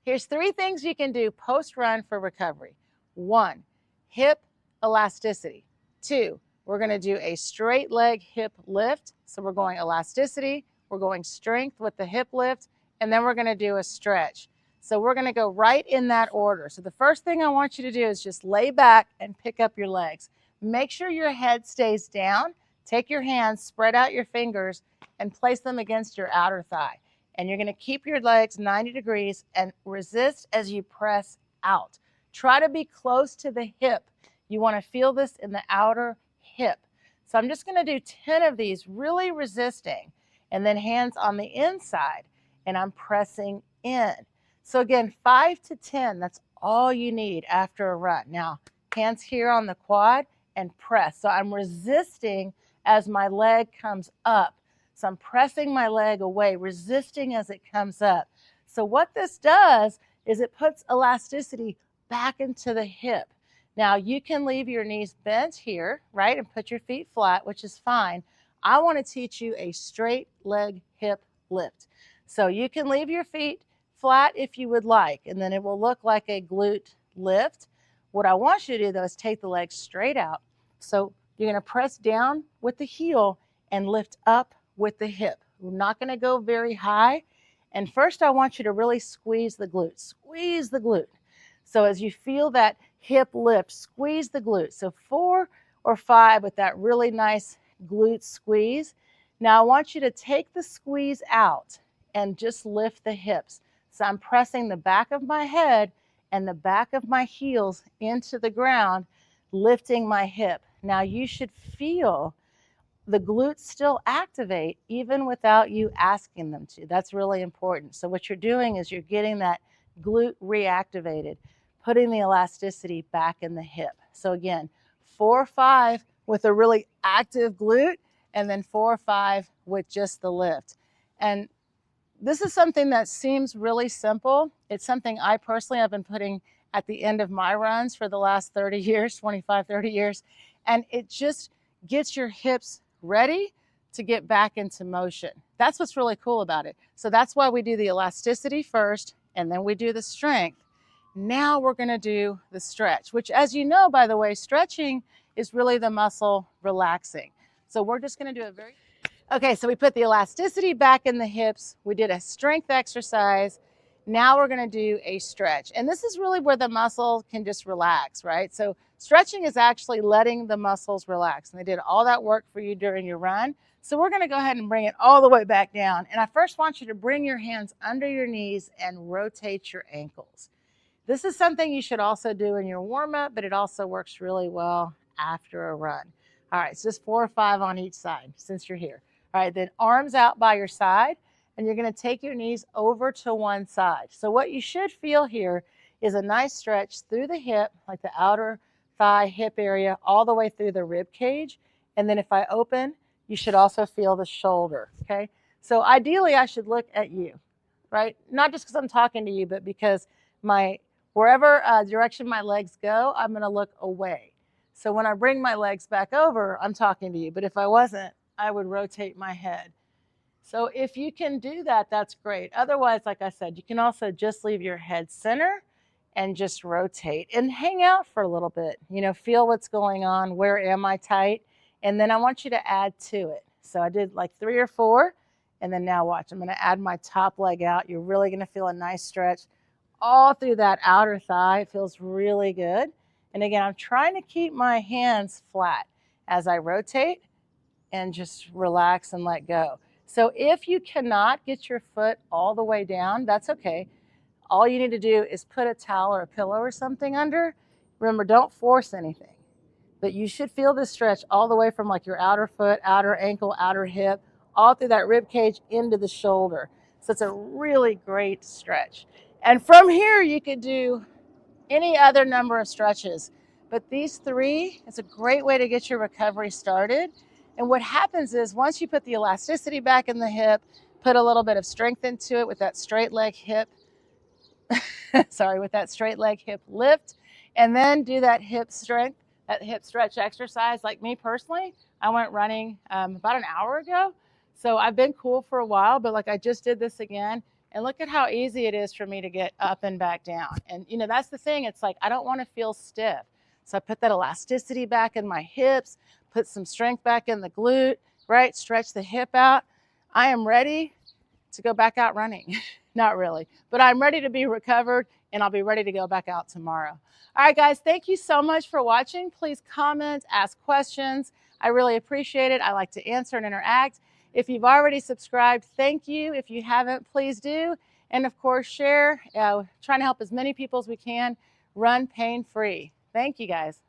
Here's 3 things you can do post-run for recovery. 1, hip elasticity. 2, we're going to do a straight leg hip lift. So we're going elasticity, we're going strength with the hip lift, and then we're going to do a stretch. So we're going to go right in that order. So the first thing I want you to do is just lay back and pick up your legs. Make sure your head stays down. Take your hands, spread out your fingers, and place them against your outer thigh. And you're going to keep your legs 90 degrees and resist as you press out. Try to be close to the hip. You want to feel this in the outer hip. So I'm just going to do 10 of these, really resisting, and then hands on the inside, and I'm pressing in. So again, 5 to 10, that's all you need after a run. Now, hands here on the quad and press. So I'm resisting as my leg comes up. So I'm pressing my leg away, resisting as it comes up. So what this does is it puts elasticity back into the hip. Now you can leave your knees bent here, right, and put your feet flat, which is fine. I want to teach you a straight leg hip lift. So you can leave your feet flat if you would like, and then it will look like a glute lift. What I want you to do though is take the legs straight out. So you're going to press down with the heel and lift up with the hip. We're not going to go very high. And first I want you to really squeeze the glute. Squeeze the glute. So as you feel that hip lift, squeeze the glute. So 4 or 5 with that really nice glute squeeze. Now I want you to take the squeeze out and just lift the hips. So I'm pressing the back of my head and the back of my heels into the ground, lifting my hip. Now you should feel the glutes still activate even without you asking them to. That's really important. So what you're doing is you're getting that glute reactivated, putting the elasticity back in the hip. So again, 4 or 5 with a really active glute, and then 4 or 5 with just the lift. And this is something that seems really simple. It's something I personally have been putting at the end of my runs for the last 30 years, 25, 30 years. And it just gets your hips ready to get back into motion. That's what's really cool about it. So that's why we do the elasticity first, and then we do the strength. Now we're going to do the stretch, which, as you know, by the way, stretching is really the muscle relaxing. So we're just going to do a very... Okay, so we put the elasticity back in the hips. We did a strength exercise. Now we're going to do a stretch. And this is really where the muscle can just relax, right? So stretching is actually letting the muscles relax. And they did all that work for you during your run. So we're going to go ahead and bring it all the way back down. And I first want you to bring your hands under your knees and rotate your ankles. This is something you should also do in your warm-up, but it also works really well after a run. All right, so just 4 or 5 on each side since you're here. All right, then arms out by your side, and you're going to take your knees over to one side. So what you should feel here is a nice stretch through the hip, like the outer thigh hip area, all the way through the rib cage. And then if I open, you should also feel the shoulder, okay? So ideally, I should look at you, right? Not just because I'm talking to you, but because wherever direction my legs go, I'm going to look away. So when I bring my legs back over, I'm talking to you. But if I wasn't, I would rotate my head. So if you can do that, that's great. Otherwise, like I said, you can also just leave your head center and just rotate and hang out for a little bit. You know, feel what's going on. Where am I tight? And then I want you to add to it. So I did like 3 or 4. And then now watch, I'm going to add my top leg out. You're really going to feel a nice stretch all through that outer thigh. It feels really good. And again, I'm trying to keep my hands flat as I rotate and just relax and let go. So if you cannot get your foot all the way down, that's okay. All you need to do is put a towel or a pillow or something under. Remember, don't force anything. But you should feel this stretch all the way from like your outer foot, outer ankle, outer hip, all through that rib cage into the shoulder. So it's a really great stretch. And from here, you could do any other number of stretches. But these 3, it's a great way to get your recovery started. And what happens is once you put the elasticity back in the hip, put a little bit of strength into it with that straight leg hip, with that straight leg hip lift, and then do that hip strength, that hip stretch exercise. Like me personally, I went running about an hour ago. So I've been cool for a while, but like I just did this again, And look at how easy it is for me to get up and back down. And you know, that's the thing. It's like, I don't want to feel stiff. So I put that elasticity back in my hips, put some strength back in the glute, right? Stretch the hip out. I am ready to go back out running. Not really, but I'm ready to be recovered, and I'll be ready to go back out tomorrow. All right, guys, thank you so much for watching. Please comment, ask questions. I really appreciate it. I like to answer and interact. If you've already subscribed, thank you. If you haven't, please do. And of course, share. Trying to help as many people as we can run pain-free. Thank you, guys.